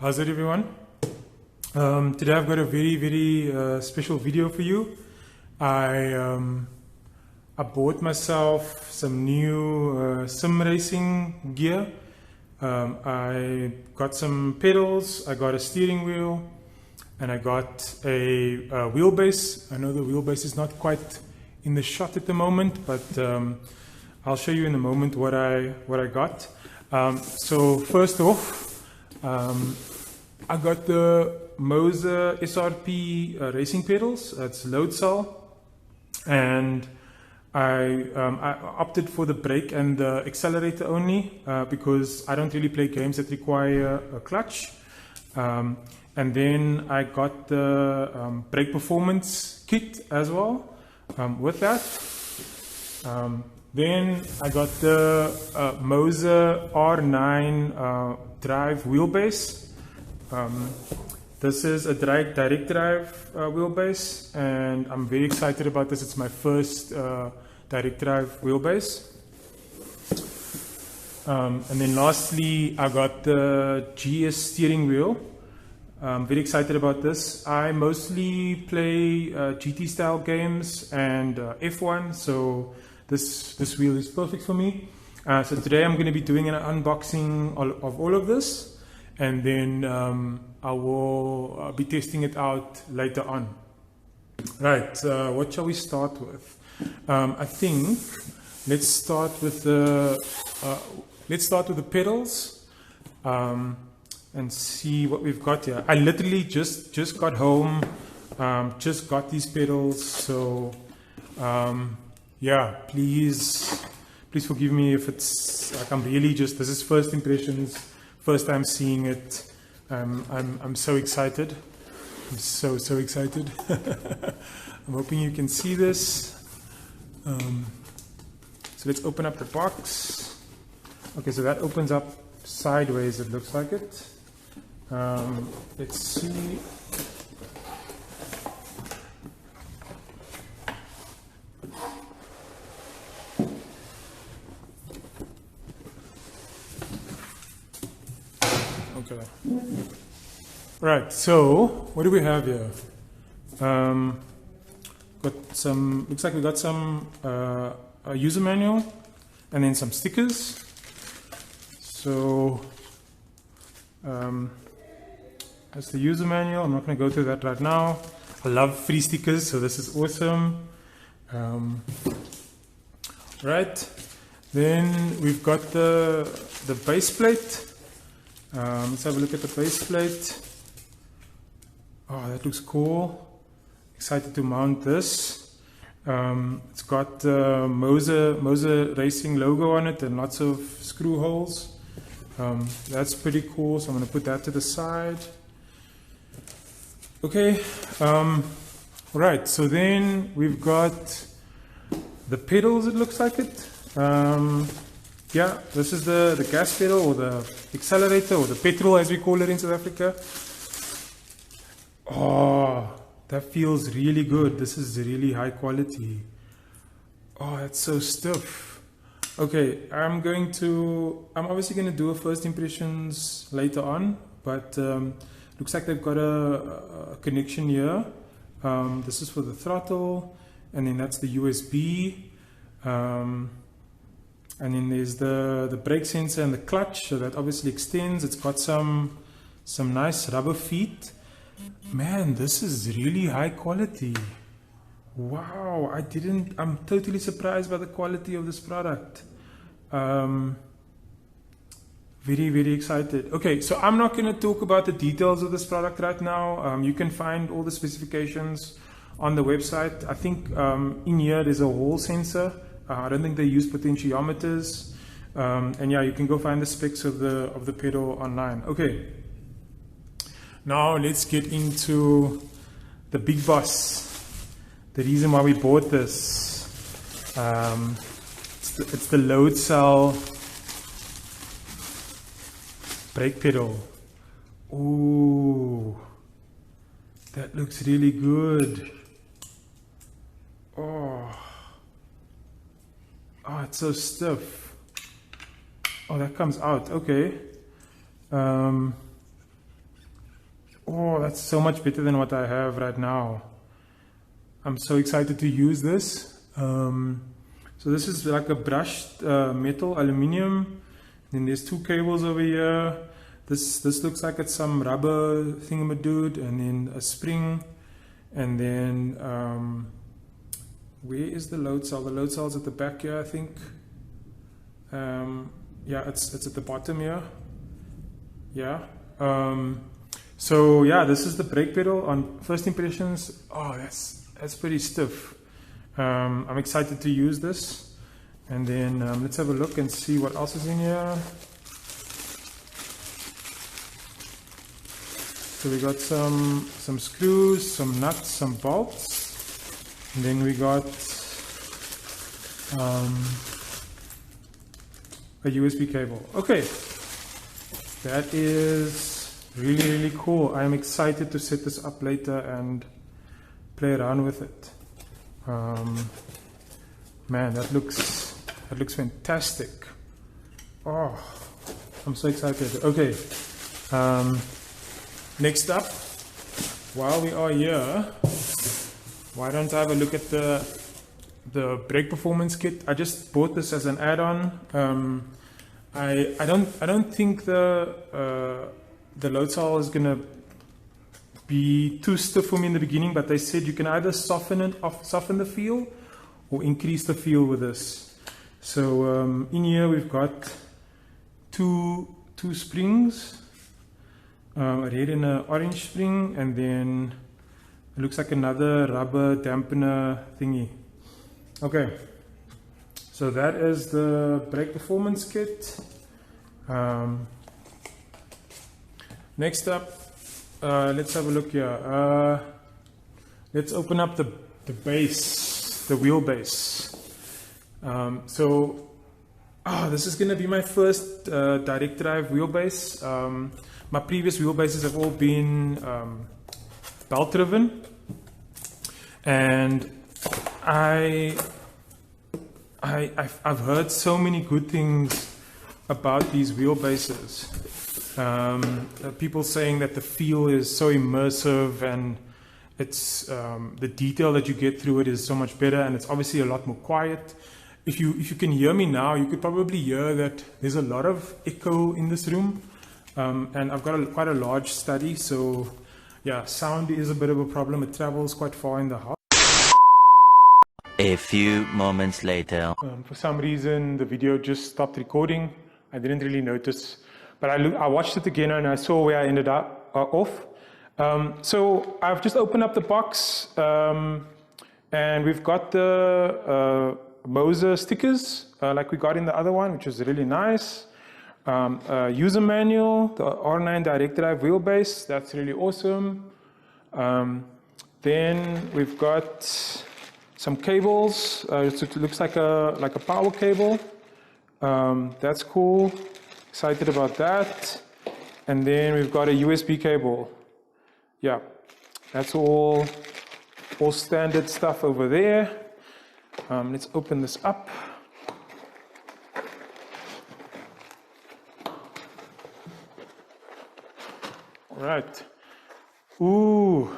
How's it, everyone? Today I've got a very special video for you. I bought myself some new sim racing gear. I got some pedals, I got a steering wheel, and I got a wheelbase. I know the wheelbase is not quite in the shot at the moment, but I'll show you in a moment what I got. So first off, I got the Moza SRP racing pedals. That's Loadcell, and I opted for the brake and the accelerator only because I don't really play games that require a clutch. And then I got the brake performance kit as well with that. Then I got the Moza R9 drive wheelbase. This is a direct drive wheelbase, and I'm very excited about this. It's my first direct drive wheelbase. And then lastly, I got the GS steering wheel. I'm very excited about this. I mostly play GT style games and F1, so this wheel is perfect for me. So today I'm going to be doing an unboxing of all of this, and then I will be testing it out later on. Right, what shall we start with? I think let's start with the pedals and see what we've got here. I literally just got home, just got these pedals, so yeah, please forgive me if it's like I'm really this is first impressions, first time seeing it. I'm so excited. I'm so excited. I'm hoping you can see this. So let's open up the box. Okay, so that opens up sideways, it looks like it. Let's see. Okay. Right, so what do we have here? Got some, looks like we got some a user manual and then some stickers. So that's the user manual. I'm not going to go through that right now. I love free stickers, so this is awesome. Right, then we've got the base plate. Let's have a look at the base plate. Oh, that looks cool. Excited to mount this. It's got the Moza Racing logo on it and lots of screw holes. That's pretty cool, so I'm going to put that to the side. Okay, right, so then we've got the pedals, it looks like it. Yeah, this is the gas pedal, or the accelerator, or the petrol as we call it in South Africa. Oh, that feels really good. This is really high quality. Oh, that's so stiff. Okay, I'm obviously going to do a first impressions later on, but looks like they've got a connection here. This is for the throttle, and then that's the USB. And then there's the brake sensor and the clutch, so that obviously extends. It's got some nice rubber feet. Man, this is really high quality. Wow, I'm totally surprised by the quality of this product. Very excited. Okay, so I'm not going to talk about the details of this product right now. You can find all the specifications on the website. I think in here there's a Hall sensor. I don't think they use potentiometers, and yeah, you can go find the specs of the pedal online. Okay, now let's get into the big boss. The reason why we bought this, it's the Loadcell brake pedal. Ooh, that looks really good. Oh, it's so stiff. Oh, that comes out. Okay. Oh, that's so much better than what I have right now. I'm so excited to use this. So this is like a brushed metal aluminium. Then there's two cables over here. This looks like it's some rubber thingamadood, and then a spring, and then where is the load cell? The load cell's at the back here, I think. Yeah, it's at the bottom here. Yeah. So yeah, this is the brake pedal. On first impressions, oh, that's pretty stiff. I'm excited to use this, and then let's have a look and see what else is in here. So we got some screws, some nuts, some bolts, and then we got a USB cable. Okay, that is really cool. I am excited to set this up later and play around with it. Man, that looks fantastic. Oh, I'm so excited. Okay. Next up, while we are here, why don't I have a look at the brake performance kit? I just bought this as an add-on. I don't think the Loadcell is gonna be too stiff for me in the beginning, but they said you can either soften the feel or increase the feel with this. So in here we've got two springs. A red and an orange spring, and then it looks like another rubber dampener thingy. Okay, so that is the brake performance kit. Next up, let's have a look here. Let's open up the base, the wheelbase. This is going to be my first direct drive wheelbase. My previous wheelbases have all been belt driven, and I've heard so many good things about these wheelbases. People saying that the feel is so immersive, and it's the detail that you get through it is so much better, and it's obviously a lot more quiet. If you can hear me now, you could probably hear that there's a lot of echo in this room. And I've got quite a large study, so yeah, sound is a bit of a problem. It travels quite far in the house. A few moments later. For some reason, the video just stopped recording. I didn't really notice, but I watched it again and I saw where I ended up off. So I've just opened up the box, and we've got the Moza stickers, like we got in the other one, which is really nice. User manual, the R9 direct drive wheelbase, that's really awesome. Then we've got some cables. It looks like a power cable. That's cool. Excited about that. And then we've got a USB cable. Yeah, that's all standard stuff over there. Let's open this up. Right. Ooh,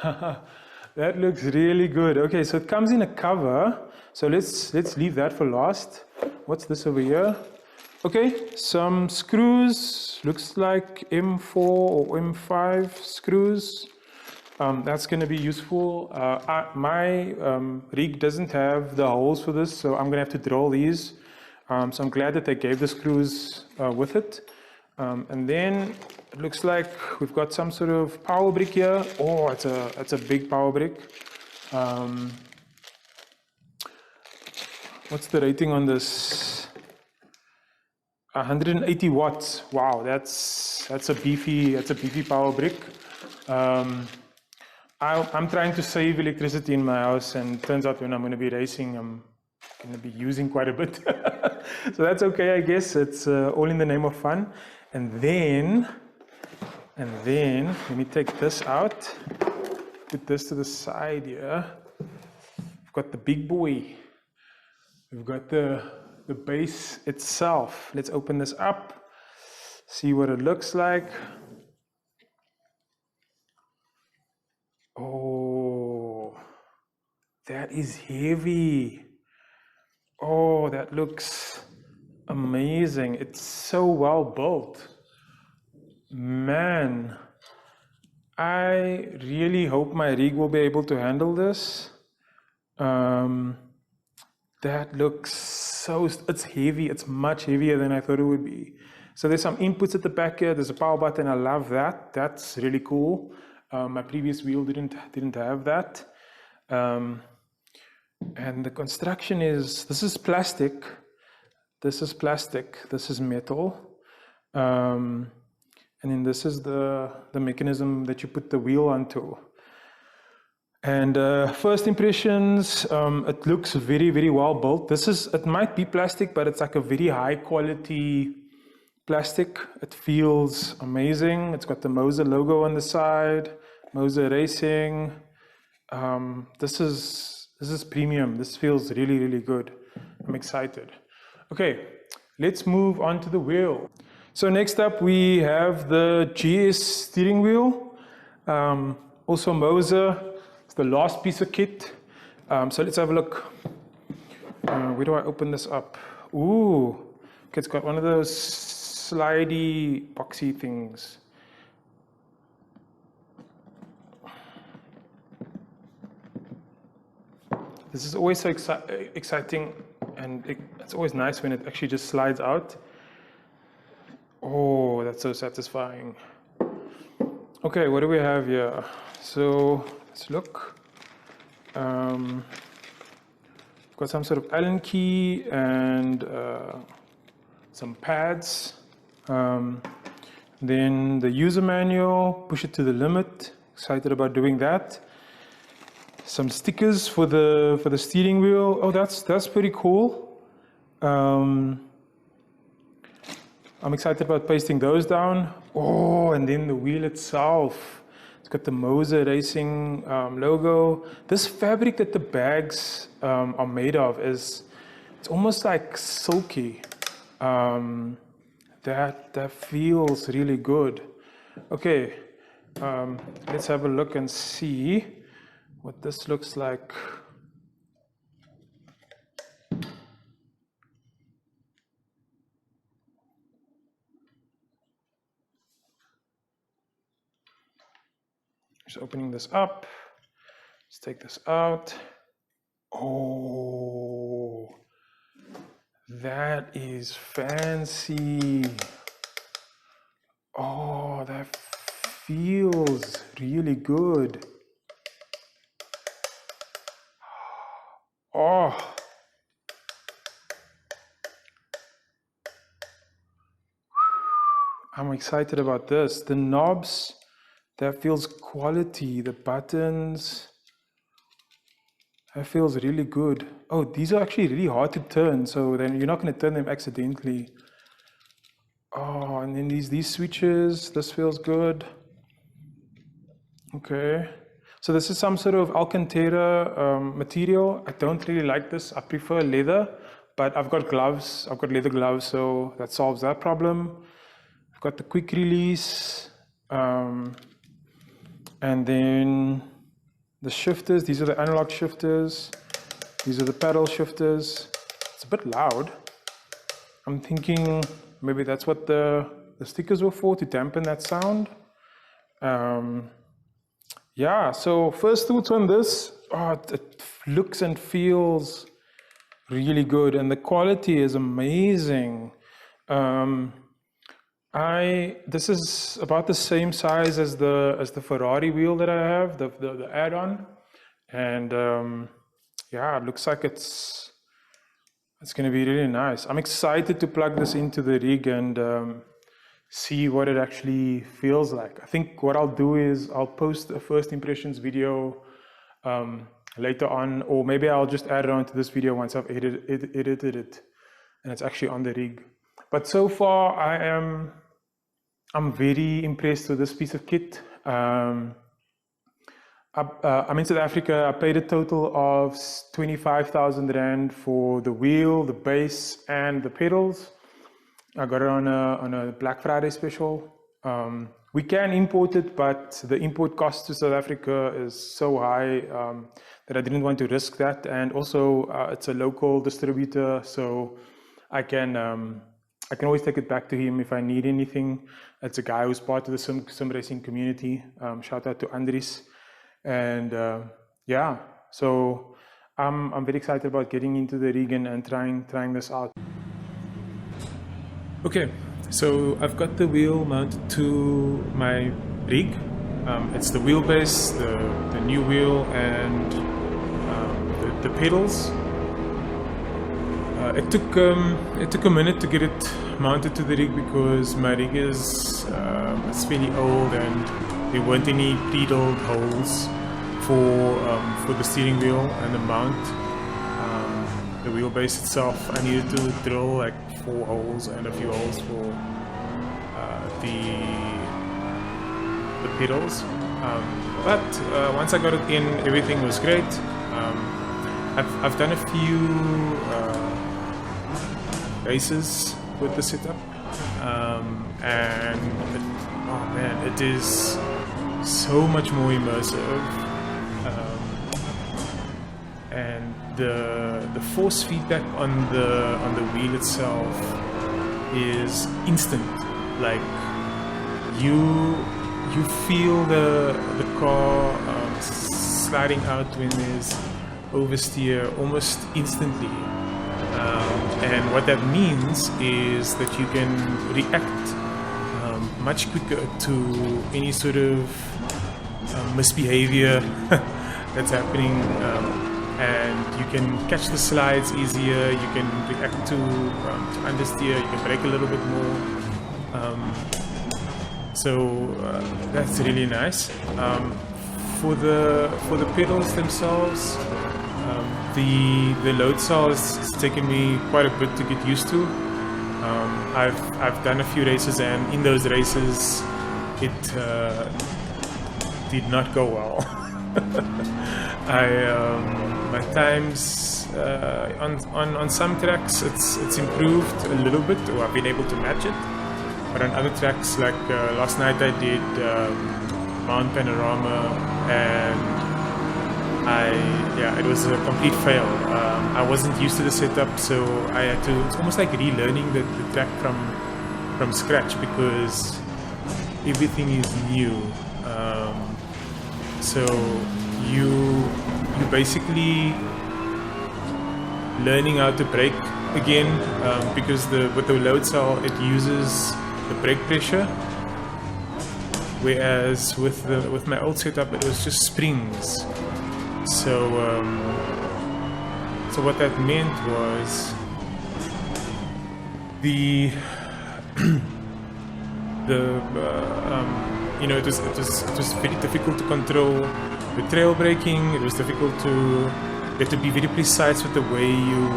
that looks really good. Okay, so it comes in a cover. So let's leave that for last. What's this over here? Okay, some screws. Looks like M4 or M5 screws. That's going to be useful. My rig doesn't have the holes for this, so I'm going to have to drill these. So I'm glad that they gave the screws with it. And then it looks like we've got some sort of power brick here. Oh, it's a big power brick. What's the rating on this? 180 watts. Wow, that's a beefy power brick. I'm trying to save electricity in my house, and it turns out when I'm going to be racing, I'm going to be using quite a bit. So that's okay, I guess. It's all in the name of fun. And then let me take this out, put this to the side here. We've got the big boy. We've got the base itself. Let's open this up, see what it looks like. That is heavy. Oh, that looks amazing. It's so well built. Man, I really hope my rig will be able to handle this. That looks so, it's heavy. It's much heavier than I thought it would be. So there's some inputs at the back here. There's a power button. I love that. That's really cool. My previous wheel didn't have that. And the construction is, this is plastic. This is plastic. This is metal. And then this is the mechanism that you put the wheel onto. And first impressions, it looks very, very well built. It might be plastic, but it's like a very high quality plastic. It feels amazing. It's got the Moza logo on the side, Moza Racing. This is premium. This feels really, really good. I'm excited. Okay, let's move on to the wheel. So next up we have the GS steering wheel, also Moza. It's the last piece of kit. So let's have a look. Where do I open this up? Ooh, okay, it's got one of those slidey boxy things. This is always so exciting, and it's always nice when it actually just slides out. Oh, that's so satisfying. Okay, what do we have here? So let's look. Got some sort of Allen key and some pads. Then the user manual, push it to the limit. Excited about doing that. Some stickers for the steering wheel. Oh, that's pretty cool. I'm excited about pasting those down. Oh, and then the wheel itself. It's got the Moza Racing logo. This fabric that the bags are made of it's almost like silky. That feels really good. Okay, let's have a look and see what this looks like. Just opening this up. Let's take this out. Oh, that is fancy. Oh, that feels really good. Oh, I'm excited about this. The knobs, that feels quality. The buttons, that feels really good. Oh, these are actually really hard to turn, so then you're not going to turn them accidentally. Oh, and then these switches, this feels good. Okay. So this is some sort of Alcantara material. I don't really like this. I prefer leather, but I've got gloves. I've got leather gloves, so that solves that problem. I've got the quick release. And then the shifters. These are the analog shifters. These are the paddle shifters. It's a bit loud. I'm thinking maybe that's what the stickers were for, to dampen that sound. Yeah, so first thoughts on this. Oh, it looks and feels really good, and the quality is amazing. This is about the same size as the Ferrari wheel that I have, the add-on, and yeah, it looks like it's going to be really nice. I'm excited to plug this into the rig and see what it actually feels like. I think what I'll do is I'll post a first impressions video later on, or maybe I'll just add it on to this video once I've edited it and it's actually on the rig. But so far I'm very impressed with this piece of kit. I'm in South Africa. I paid a total of 25,000 Rand for the wheel, the base, and the pedals. I got it on a Black Friday special. We can import it, but the import cost to South Africa is so high that I didn't want to risk that. And also, it's a local distributor, so I can always take it back to him if I need anything. It's a guy who's part of the sim racing community. Shout out to Andries. And yeah, so I'm very excited about getting into the rig and trying this out. Okay, so I've got the wheel mounted to my rig. It's the wheelbase, the new wheel, and the pedals. It took a minute to get it mounted to the rig because my rig is it's fairly old and there weren't any pre-drilled holes for the steering wheel and the mount. The wheelbase itself, I needed to drill like 4 holes and a few holes for the pedals. But once I got it in, everything was great. I've done a few races with the setup, and oh man, it is so much more immersive, and the force feedback on the wheel itself is instant. Like you feel the car sliding out when there's oversteer almost instantly. And what that means is that you can react much quicker to any sort of misbehavior that's happening, and you can catch the slides easier, you can react to understeer, you can brake a little bit more. So that's really nice. For the pedals themselves, the Loadcell has taken me quite a bit to get used to. I've done a few races, and in those races it did not go well. My times on some tracks it's improved a little bit, or I've been able to match it. But on other tracks, like last night I did Mount Panorama, and it was a complete fail. I wasn't used to the setup, so I had to, it's almost like relearning the track from scratch, because everything is new. So you basically learning how to brake again, because with the Loadcell it uses the brake pressure, whereas with my old setup it was just springs. So what that meant was it was very difficult to control the trail braking. It was difficult you have to be very precise with the way you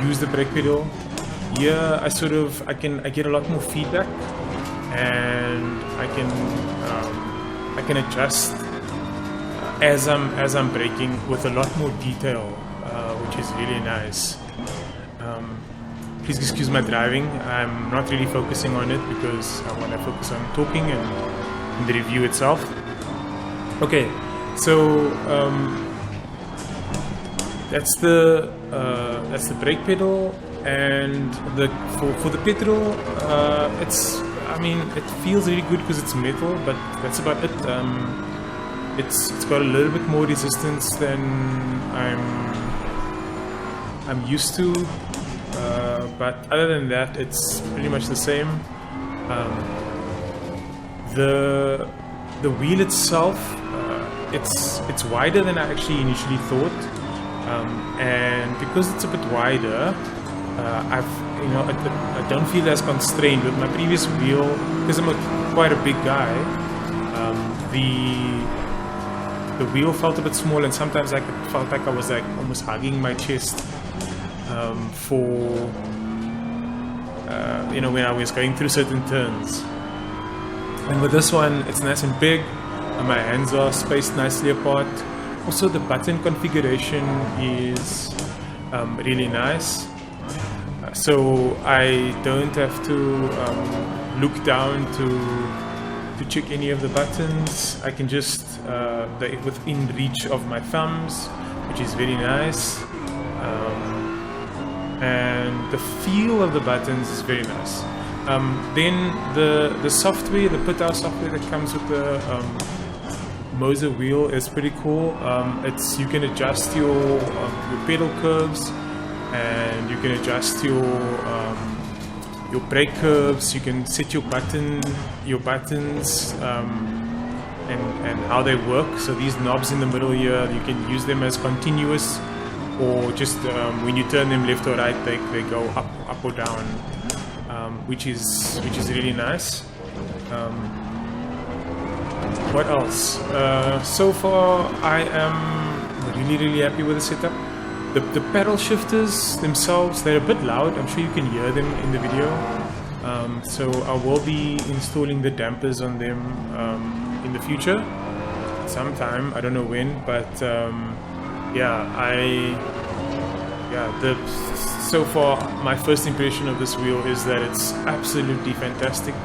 use the brake pedal. Here I get a lot more feedback, and I can adjust as I'm braking with a lot more detail, which is really nice. Please excuse my driving. I'm not really focusing on it because I want to focus on talking and the review itself. Okay, so that's the brake pedal, and for the pedal, it feels really good because it's metal, but that's about it. It's got a little bit more resistance than I'm used to, but other than that, it's pretty much the same. The wheel itself, it's wider than I actually initially thought, and because it's a bit wider, I don't feel as constrained with my previous wheel, because I'm quite a big guy. The wheel felt a bit small, and sometimes I felt like I was like almost hugging my chest when I was going through certain turns. And with this one, it's nice and big, and my hands are spaced nicely apart. Also, the button configuration is really nice. so I don't have to look down to check any of the buttons. I can just they're within reach of my thumbs, which is very nice. And the feel of the buttons is very nice. Then the software, the put out software that comes with the Moza wheel is pretty cool. You can adjust your pedal curves, and you can adjust your brake curves. You can set your buttons and how they work. So these knobs in the middle here, you can use them as continuous, or just when you turn them left or right, they go up or down, which is really nice. What else? So far I am really happy with the setup. The pedal shifters themselves, they're a bit loud. I'm sure you can hear them in the video. So I will be installing the dampers on them in the future sometime. I don't know when, but so far my first impression of this wheel is that it's absolutely fantastic.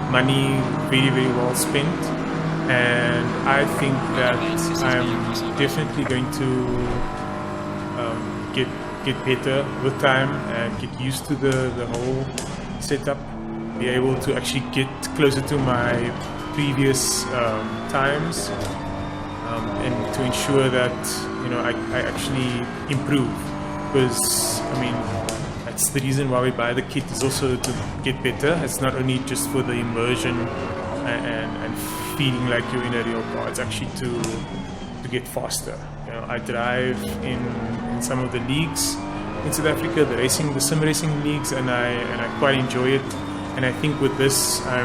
Money very well spent, and I think that I'm definitely going to get better with time and get used to the whole setup, be able to actually get closer to my previous times, and to ensure that I actually improve, because I mean that's the reason why we buy the kit, is also to get better. It's not only just for the immersion and feeling like you're in a real car, it's actually to get faster. I drive in some of the leagues in South Africa, the sim racing leagues, and I quite enjoy it. And I think with this, I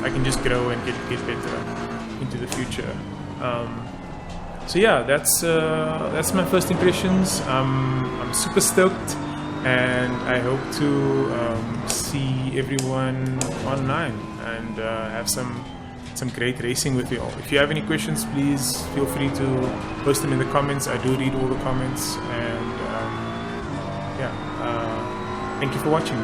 can just grow and get better into the future. So yeah, that's my first impressions. I'm super stoked, and I hope to see everyone online and have some great racing with you all. If you have any questions, please feel free to post them in the comments. I do read all the comments, and thank you for watching.